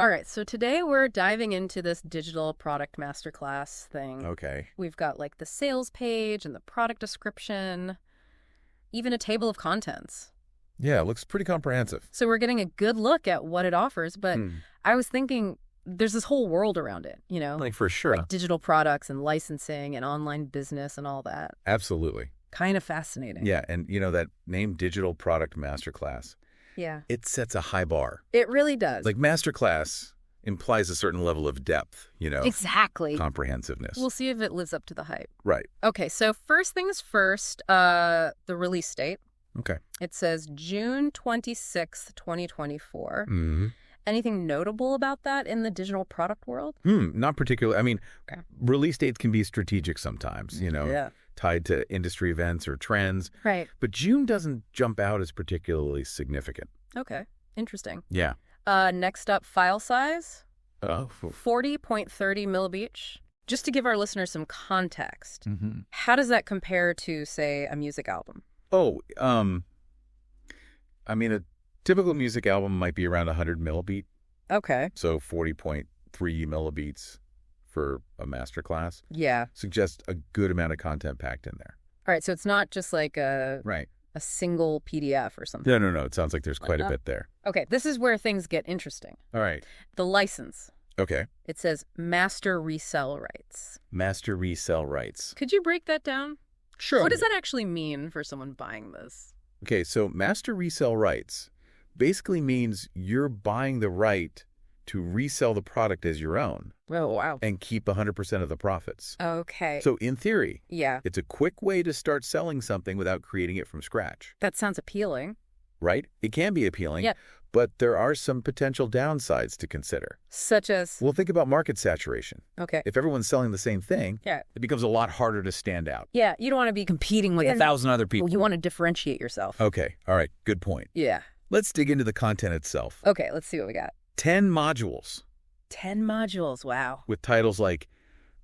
All right, so today we're diving into this digital product masterclass thing. Okay. We've got like the sales page and the product description, even a table of contents. Yeah, it looks pretty comprehensive. So we're getting a good look at what it offers, but I was thinking there's this whole world around it, you know? Like for sure. Like digital products and licensing and online business and all that. Absolutely. Kind of fascinating. Yeah, and you know that name Digital Product Masterclass, Yeah. it sets a high bar. It really does. Like Masterclass implies a certain level of depth, you know? Exactly. Comprehensiveness. We'll see if it lives up to the hype. Right. Okay, so first things first, the release date. Okay. It says June 26th, 2024. Mm-hmm. Anything notable about that in the digital product world? Not particularly. I mean, Okay. release dates can be strategic sometimes, you know, Yeah. tied to industry events or trends. Right. But June doesn't jump out as particularly significant. Okay. Interesting. Yeah. Next up, file size. Oh. 40.30 millibeach. Just to give our listeners some context, Mm-hmm. how does that compare to, say, a music album? Oh, I mean, a typical music album might be around 100 millibeat, Okay. so 40.3 millibeats for a masterclass Yeah. suggests a good amount of content packed in there. All right, so it's not just like a Right. single PDF or something. No. It sounds like there's quite a bit there. Okay, this is where things get interesting. All right. The license. Okay. It says master resell rights. Master resell rights. Could you break that down? Sure. What does that actually mean for someone buying this? Okay, so master resell rights basically means you're buying the right to resell the product as your own Oh, wow. and keep 100% of the profits. Okay. So in theory, Yeah, it's a quick way to start selling something without creating it from scratch, that sounds appealing. right? It can be appealing, Yeah. but there are some potential downsides to consider. Such as, Well, think about market saturation. okay. If everyone's selling the same thing, Yeah. it becomes a lot harder to stand out. Yeah, you don't want to be competing with 1,000 other people. You want to differentiate yourself. Okay, all right, good point. Yeah. Let's dig into the content itself. Okay, let's see what we got. 10 modules 10 modules. Wow. with titles like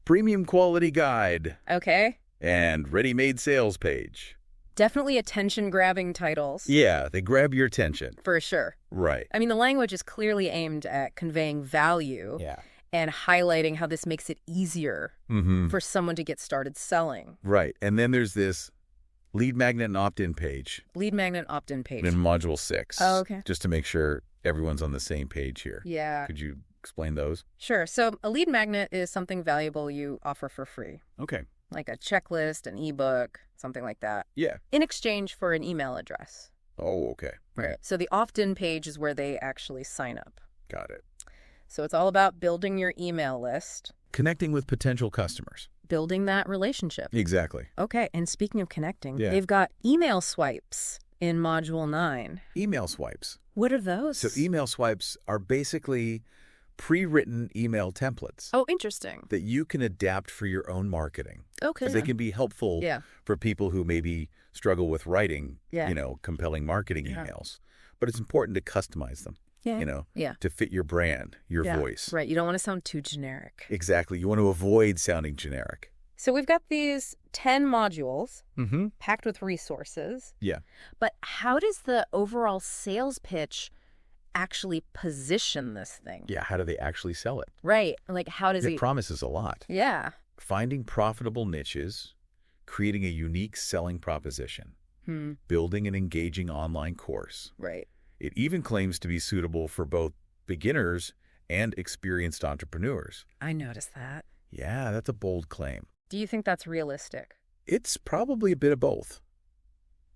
Premium Quality Guide Okay. and Ready-Made Sales Page. Definitely attention-grabbing titles. Yeah, they grab your attention. For sure. Right. I mean, the language is clearly aimed at conveying value Yeah. and highlighting how this makes it easier Mm-hmm. for someone to get started selling. Right. And then there's this lead magnet and opt-in page Lead magnet opt-in page. in Module 6. Oh, okay. Just to make sure everyone's on the same page here. Yeah. Could you explain those? Sure. So a lead magnet is something valuable you offer for free, Okay. like a checklist, an ebook, something like that, Yeah. in exchange for an email address. Oh, okay. Right. So the opt-in page is where they actually sign up. Got it. So it's all about building your email list, Connecting with potential customers. building that relationship. Exactly. Okay. And speaking of connecting, Yeah. they've got email swipes in Module 9. Email swipes. What are those? So email swipes are basically pre-written email templates Oh, interesting. that you can adapt for your own marketing. Okay. They can be helpful Yeah. for people who maybe struggle with writing, Yeah. compelling marketing Yeah. emails. But it's important to customize them, Yeah. Yeah. to fit your brand, your Yeah. voice. Right. You don't want to sound too generic. Exactly. You want to avoid sounding generic. So we've got these 10 modules Mm-hmm. packed with resources. Yeah. But how does the overall sales pitch actually position this thing? Yeah. How do they actually sell it? Right. Like, how does It promises a lot. Yeah. Finding profitable niches, creating a unique selling proposition, building an engaging online course. Right. It even claims to be suitable for both beginners and experienced entrepreneurs. I noticed that. Yeah, that's a bold claim. Do you think that's realistic? It's probably a bit of both.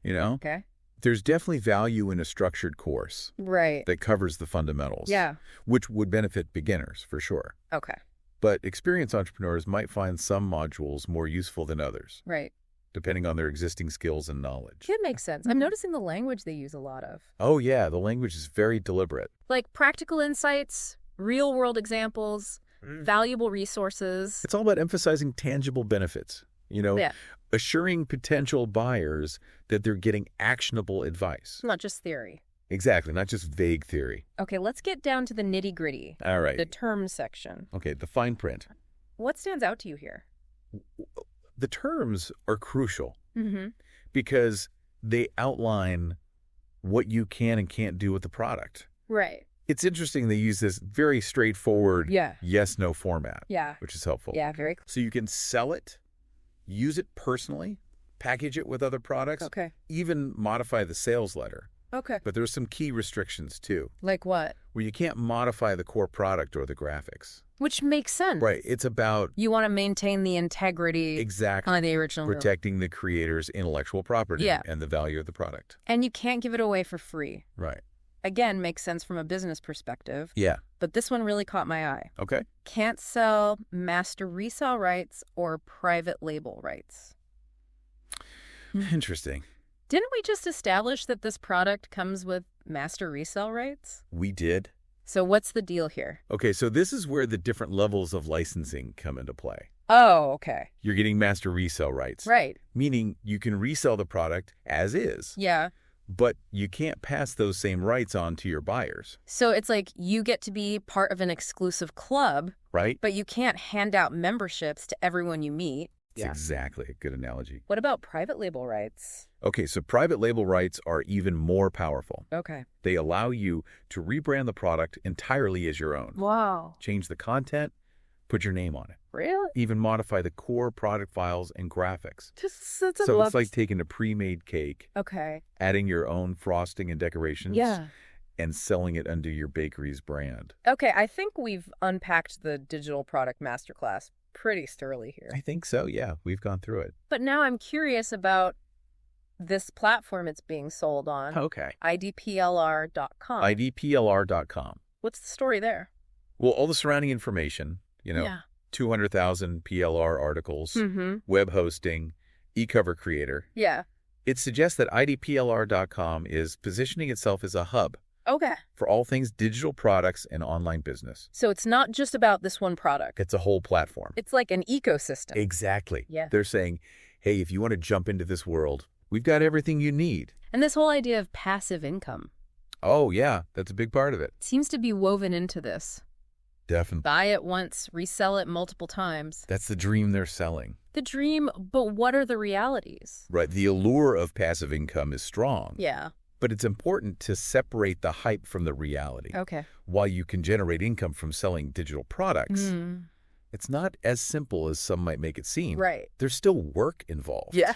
Okay. There's definitely value in a structured course Right. that covers the fundamentals. Yeah. Which would benefit beginners, for sure. Okay. But experienced entrepreneurs might find some modules more useful than others, Right. depending on their existing skills and knowledge. It makes sense. I'm noticing the language they use a lot of. Oh, yeah, the language is very deliberate. Like practical insights, real-world examples, valuable resources. It's all about emphasizing tangible benefits, Yeah. assuring potential buyers that they're getting actionable advice. Not just theory. Exactly, not just vague theory. Okay, let's get down to the nitty-gritty. All right. The terms section. Okay, the fine print. What stands out to you here? The terms are crucial Mm-hmm. because they outline what you can and can't do with the product. Right. It's interesting they use this very straightforward yes-no format, which is helpful. Yeah, very cool. So you can sell it, use it personally, package it with other products, even modify the sales letter. Okay. But there's some key restrictions, too. Like what? Where you can't modify the core product or the graphics. Which makes sense. Right. It's about... You want to maintain the integrity of the original. Protecting the creator's intellectual property and the value of the product. And you can't give it away for free. Right. Again, makes sense from a business perspective. Yeah. But this one really caught my eye. Okay. Can't sell master resale rights or private label rights. Interesting. Didn't we just establish that this product comes with master resale rights? We did. So what's the deal here? Okay, so this is where the different levels of licensing come into play. Oh, okay. You're getting master resale rights. Right. Meaning you can resell the product as is. Yeah. But you can't pass those same rights on to your buyers. So it's like you get to be part of an exclusive club. Right. But you can't hand out memberships to everyone you meet. It's exactly a good analogy. What about private label rights? Okay, so private label rights are even more powerful. Okay. They allow you to rebrand the product entirely as your own. Wow. Change the content, put your name on it. Really? Even modify the core product files and graphics. So it's like taking a pre-made cake, adding your own frosting and decorations, and selling it under your bakery's brand. Okay, I think we've unpacked the digital product masterclass pretty thoroughly here. I think so, yeah. We've gone through it. But now I'm curious about this platform it's being sold on. Okay. IDPLR.com. IDPLR.com. What's the story there? Well, all the surrounding information, 200,000 PLR articles, web hosting, e-cover creator. Yeah. It suggests that IDPLR.com is positioning itself as a hub. Okay. For all things digital products and online business. So it's not just about this one product. It's a whole platform. It's like an ecosystem. Exactly. Yeah. They're saying, hey, if you want to jump into this world, we've got everything you need. And this whole idea of passive income. Oh, yeah. That's a big part of it. Seems to be woven into this. Definitely. Buy it once, resell it multiple times. That's the dream they're selling. The dream, but what are the realities? Right. The allure of passive income is strong. Yeah. But it's important to separate the hype from the reality. Okay. While you can generate income from selling digital products, it's not as simple as some might make it seem. Right. There's still work involved. Yeah.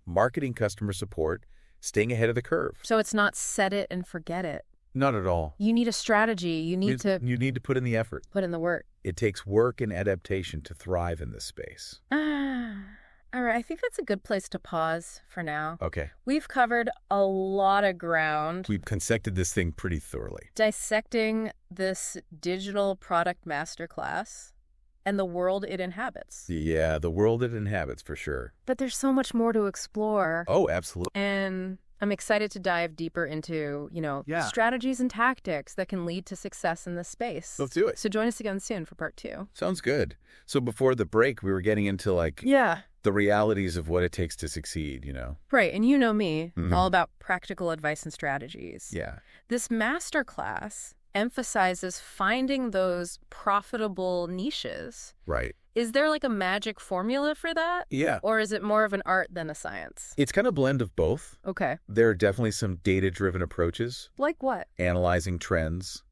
Marketing, customer support, staying ahead of the curve. So it's not set it and forget it. Not at all. You need a strategy. You need to put in the effort. Put in the work. It takes work and adaptation to thrive in this space. All right, I think that's a good place to pause for now. Okay. We've covered a lot of ground. We've dissected this thing pretty thoroughly. Dissecting this digital product masterclass and the world it inhabits. Yeah, the world it inhabits for sure. But there's so much more to explore. Oh, absolutely. And I'm excited to dive deeper into, strategies and tactics that can lead to success in this space. Let's do it. So join us again soon for part 2. Sounds good. So before the break, we were getting into the realities of what it takes to succeed, Right. And you know me, all about practical advice and strategies. Yeah. This masterclass emphasizes finding those profitable niches. Right. Is there like a magic formula for that? Yeah. Or is it more of an art than a science? It's kind of a blend of both. Okay. There are definitely some data-driven approaches. Like what? Analyzing trends,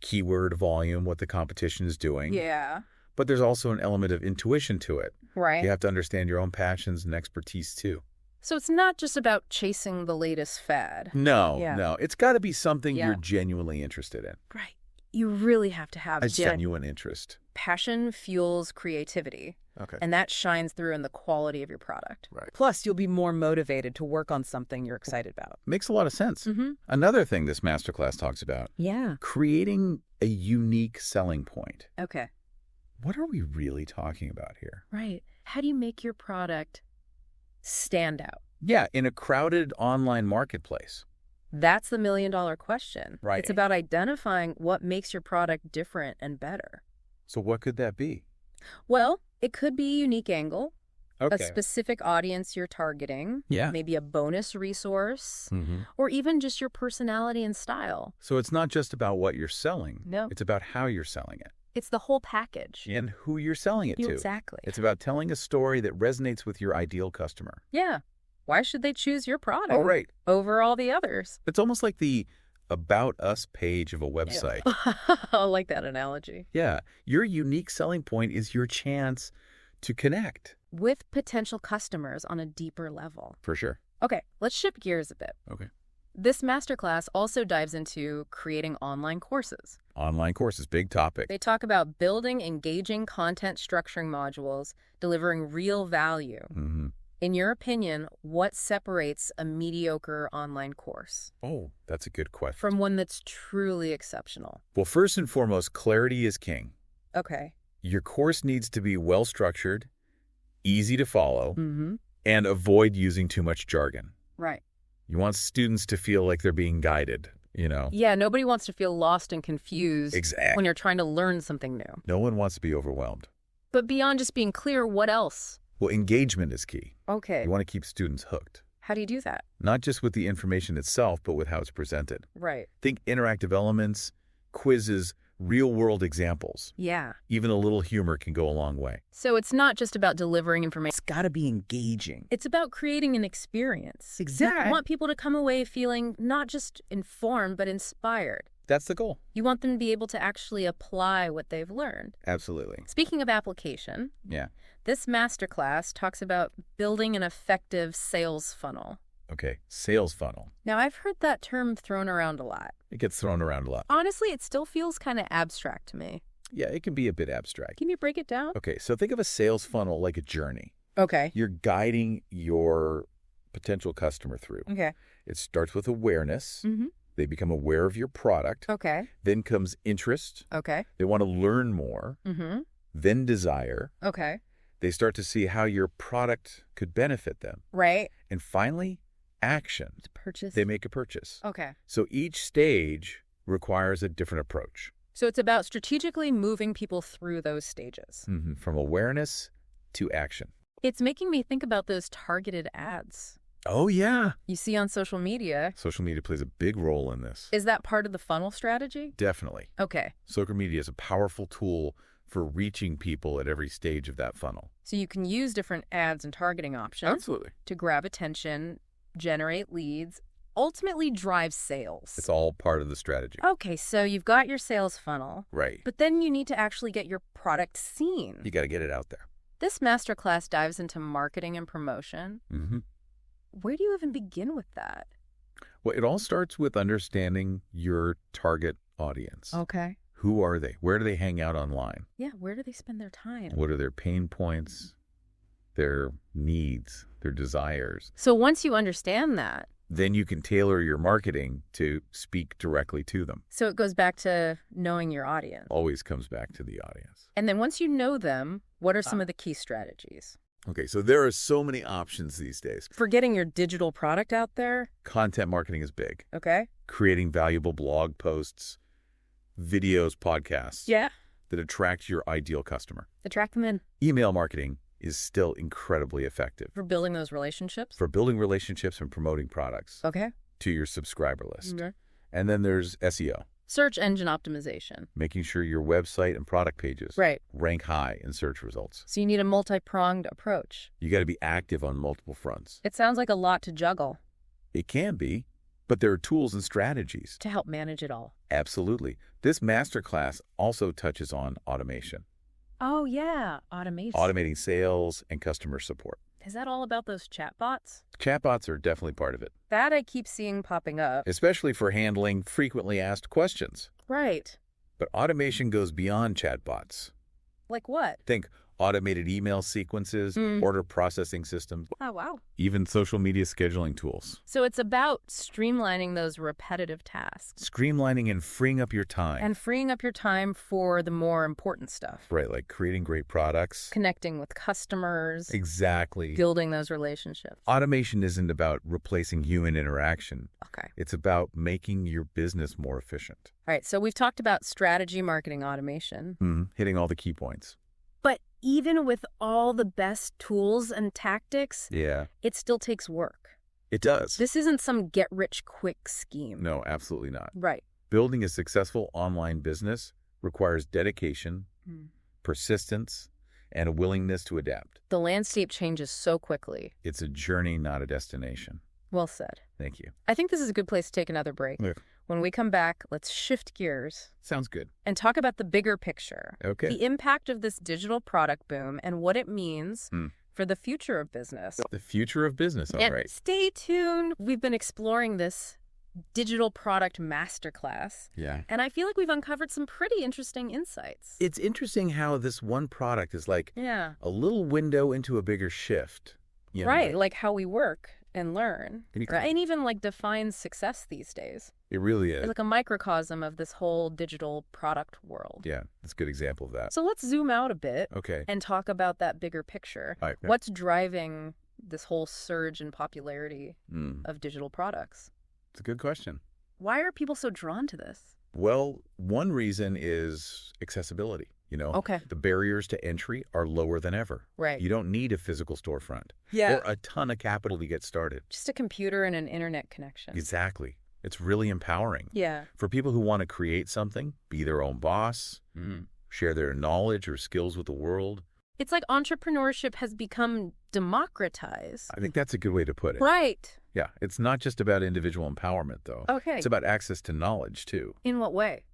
keyword volume, what the competition is doing. Yeah. But there's also an element of intuition to it. Right. You have to understand your own passions and expertise too. So it's not just about chasing the latest fad. No. It's got to be something you're genuinely interested in. Right. You really have to have a genuine interest. Passion fuels creativity. Okay. And that shines through in the quality of your product. Right. Plus, you'll be more motivated to work on something you're excited about. Makes a lot of sense. Another thing this masterclass talks about. Yeah. Creating a unique selling point. Okay. What are we really talking about here? Right. How do you make your product stand out? Yeah, in a crowded online marketplace. That's the $1 million question. Right. It's about identifying what makes your product different and better. So what could that be? Well, it could be a unique angle, Okay. a specific audience you're targeting, maybe a bonus resource, or even just your personality and style. So it's not just about what you're selling. No. It's about how you're selling it. It's the whole package. And who you're selling it to. Exactly. It's about telling a story that resonates with your ideal customer. Yeah. Why should they choose your product Oh, right. over all the others? It's almost like the About Us page of a website. I like that analogy. Yeah. Your unique selling point is your chance to connect. With potential customers on a deeper level. For sure. Okay, let's shift gears a bit. Okay. This masterclass also dives into creating online courses. Online courses, big topic. They talk about building engaging content structuring modules, delivering real value. In your opinion, what separates a mediocre online course? Oh, that's a good question. From one that's truly exceptional? Well, first and foremost, clarity is king. Okay. Your course needs to be well-structured, easy to follow, and avoid using too much jargon. Right. You want students to feel like they're being guided, you know? Yeah, nobody wants to feel lost and confused Exactly. when you're trying to learn something new. No one wants to be overwhelmed. But beyond just being clear, what else? Well, engagement is key. Okay. You want to keep students hooked. How do you do that? Not just with the information itself, but with how it's presented. Right. Think interactive elements, quizzes, real-world examples. Yeah. Even a little humor can go a long way. So it's not just about delivering information. It's got to be engaging. It's about creating an experience. Exactly. You want people to come away feeling not just informed, but inspired. That's the goal. You want them to be able to actually apply what they've learned. Absolutely. Speaking of application, Yeah. this masterclass talks about building an effective sales funnel. Okay, sales funnel. Now, I've heard that term thrown around a lot. It gets thrown around a lot. Honestly, it still feels kind of abstract to me. Yeah, it can be a bit abstract. Can you break it down? Okay, so think of a sales funnel like a journey. Okay. You're guiding your potential customer through. Okay. It starts with awareness. They become aware of your product. Okay. Then comes interest. Okay. They want to learn more. Then desire. Okay. They start to see how your product could benefit them. Right. And finally, action. To purchase. They make a purchase. Okay. So each stage requires a different approach. So it's about strategically moving people through those stages. From awareness to action. It's making me think about those targeted ads Oh, yeah. you see on social media. Social media plays a big role in this. Is that part of the funnel strategy? Definitely. Okay. Social media is a powerful tool for reaching people at every stage of that funnel. So you can use different ads and targeting options Absolutely. to grab attention, generate leads, ultimately drive sales. It's all part of the strategy. Okay, so you've got your sales funnel. Right. But then you need to actually get your product seen. You got to get it out there. This masterclass dives into marketing and promotion. Where do you even begin with that? Well, it all starts with understanding your target audience. Okay. Who are they? Where do they hang out online? Yeah, where do they spend their time? What are their pain points, their needs, their desires? So once you understand that, then you can tailor your marketing to speak directly to them. so it goes back to knowing your audience. Always comes back to the audience. And then once you know them, what are some of the key strategies? Okay, so there are so many options these days. For getting your digital product out there, Content marketing is big. okay? Creating valuable blog posts, videos, podcasts Yeah. that attract your ideal customer. Attract them in. Email marketing is still incredibly effective For building those relationships? for building relationships and promoting products Okay. to your subscriber list. Okay. And then there's SEO, Search engine optimization. making sure your website and product pages Right. rank high in search results. So you need a multi-pronged approach. You got to be active on multiple fronts. It sounds like a lot to juggle It can be, but there are tools and strategies. to help manage it all. Absolutely. This masterclass also touches on automation, Oh, yeah. Automation. automating sales and customer support. Is that all about those chatbots? Chatbots are definitely part of it, That I keep seeing popping up. especially for handling frequently asked questions. Right. But automation goes beyond chatbots. Like what? Think automated email sequences, order processing systems, Oh, wow. even social media scheduling tools. So it's about streamlining those repetitive tasks Streamlining and freeing up your time. and freeing up your time for the more important stuff. Right, like creating great products. Connecting with customers, Exactly. building those relationships. Automation isn't about replacing human interaction. Okay. It's about making your business more efficient. All right. So we've talked about strategy, marketing, automation. Hitting all the key points. But even with all the best tools and tactics, Yeah, it still takes work. it does. This isn't some get-rich-quick scheme. No, absolutely not. Right. Building a successful online business requires dedication, persistence, and a willingness to adapt. The landscape changes so quickly. It's a journey, not a destination. Well said. Thank you. I think this is a good place to take another break. Yeah. When we come back, let's shift gears Sounds good. and talk about the bigger picture. Okay. The impact of this digital product boom and what it means for the future of business. The future of business, all And right. stay tuned. We've been exploring this digital product masterclass, Yeah. and I feel like we've uncovered some pretty interesting insights. It's interesting how this one product is like Yeah. a little window into a bigger shift. You know? Right, like how we work and learn, And you right? And even like defines success these days. It really is. It's like a microcosm of this whole digital product world. Yeah, that's a good example of that. So let's zoom out a bit Okay. and talk about that bigger picture. All right. What's driving this whole surge in popularity Mm, of digital products? it's a good question. Why are people so drawn to this? Well, one reason is accessibility. You know, Okay. the barriers to entry are lower than ever. Right. You don't need a physical storefront Yeah. or a ton of capital to get started. Just a computer and an internet connection. Exactly. It's really empowering. Yeah. For people who want to create something, be their own boss, share their knowledge or skills with the world. It's like entrepreneurship has become democratized. I think that's a good way to put it. Right. Yeah. It's not just about individual empowerment, though. Okay. It's about access to knowledge, too. In what way?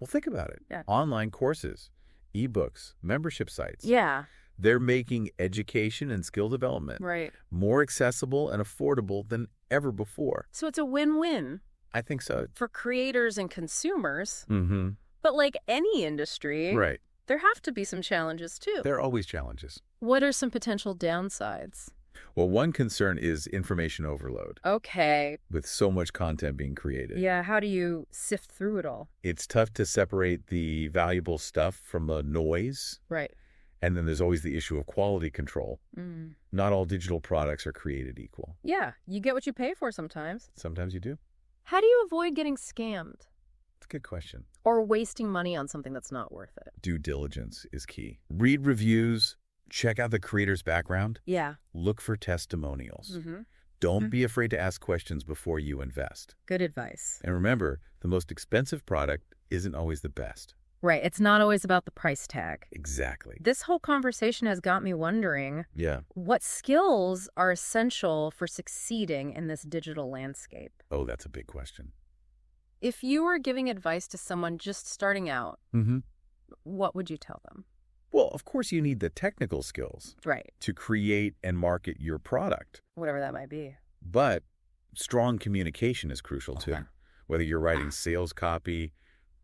Well, think about it. Yeah. Online courses, ebooks, membership sites. Yeah. They're making education and skill development Right. more accessible and affordable than ever before. So it's a win-win I think so. for creators and consumers. Mm-hmm. But like any industry, Right. there have to be some challenges too. There are always challenges. What are some potential downsides? Well, one concern is information overload. Okay. With so much content being created. Yeah, how do you sift through it all? It's tough to separate the valuable stuff from the noise. Right. And then there's always the issue of quality control. Mm. Not all digital products are created equal. Yeah, you get what you pay for sometimes. Sometimes you do. How do you avoid getting scammed It's a good question. or wasting money on something that's not worth it? Due diligence is key. Read reviews, check out the creator's background, Yeah. look for testimonials. Mm-hmm. Don't be afraid to ask questions before you invest. Good advice. And remember, the most expensive product isn't always the best. Right. It's not always about the price tag. Exactly. This whole conversation has got me wondering Yeah. what skills are essential for succeeding in this digital landscape. Oh, that's a big question. If you were giving advice to someone just starting out, Mm-hmm. what would you tell them? Well, of course you need the technical skills Right. to create and market your product. Whatever that might be. But strong communication is crucial Okay. too. Whether you're writing sales copy,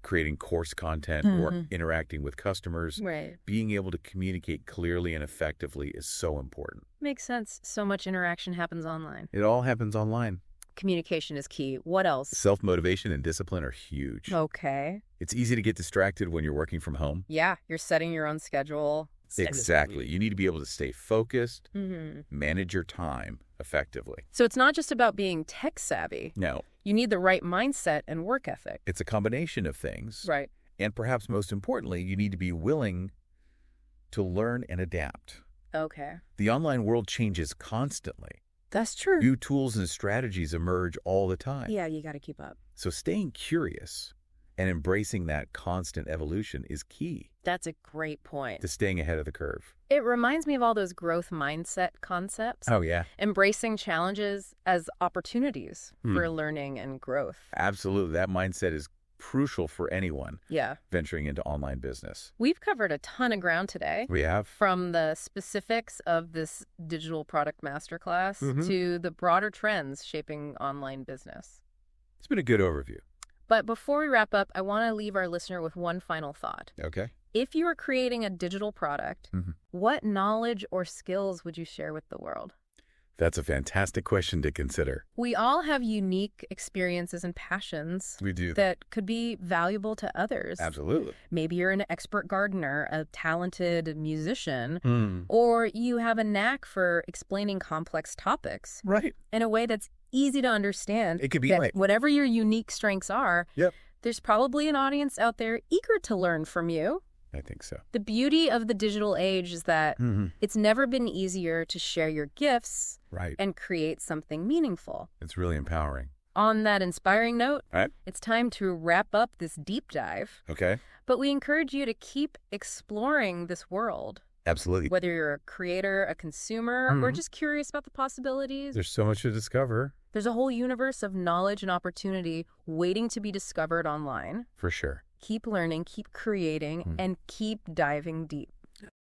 creating course content, or interacting with customers, Right. being able to communicate clearly and effectively is so important. Makes sense. So much interaction happens online. It all happens online. Communication is key. What else? Self-motivation and discipline are huge. Okay. It's easy to get distracted when you're working from home. Yeah, you're setting your own schedule. Exactly. You need to be able to stay focused, Mm-hmm. manage your time effectively. So it's not just about being tech savvy. No, You need the right mindset and work ethic. it's a combination of things. Right. And perhaps most importantly, you need to be willing to learn and adapt. Okay. The online world changes constantly. That's true. New tools and strategies emerge all the time. Yeah, you got to keep up. So staying curious and embracing that constant evolution is key That's a great point. to staying ahead of the curve. It reminds me of all those growth mindset concepts. Oh, yeah. Embracing challenges as opportunities for learning and growth. Absolutely. That mindset is crucial for anyone Yeah. venturing into online business. We've covered a ton of ground today. We have. From the specifics of this digital product masterclass to the broader trends shaping online business. It's been a good overview. But before we wrap up, I want to leave our listener with one final thought. Okay. If you are creating a digital product, what knowledge or skills would you share with the world? That's a fantastic question to consider. We all have unique experiences and passions We do. that could be valuable to others. Absolutely. Maybe you're an expert gardener, a talented musician, Hmm. or you have a knack for explaining complex topics Right. in a way that's easy to understand. It could be that like- whatever your unique strengths are, Yep. there's probably an audience out there eager to learn from you. I think so. The beauty of the digital age is that it's never been easier to share your gifts Right. and create something meaningful. It's really empowering. On that inspiring note, All right. it's time to wrap up this deep dive. Okay. But we encourage you to keep exploring this world Absolutely. Whether you're a creator, a consumer, or just curious about the possibilities, There's so much to discover. there's a whole universe of knowledge and opportunity waiting to be discovered online. For sure. Keep learning, keep creating, and keep diving deep.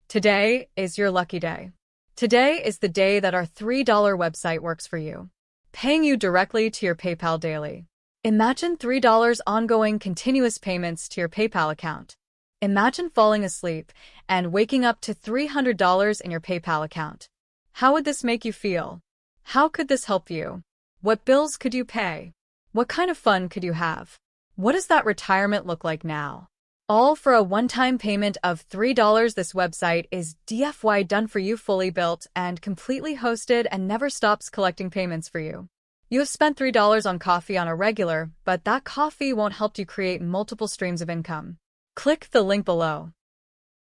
Today is your lucky day. Today is the day that our $3 website works for you, paying you directly to your PayPal daily. Imagine $3 ongoing continuous payments to your PayPal account. Imagine falling asleep and waking up to $300 in your PayPal account. How would this make you feel? How could this help you? What bills could you pay? What kind of fun could you have? What does that retirement look like now? All for a one-time payment of $3. This website is DFY done for you, fully built and completely hosted, and never stops collecting payments for you. You have spent $3 on coffee on a regular, but that coffee won't help you create multiple streams of income. Click the link below.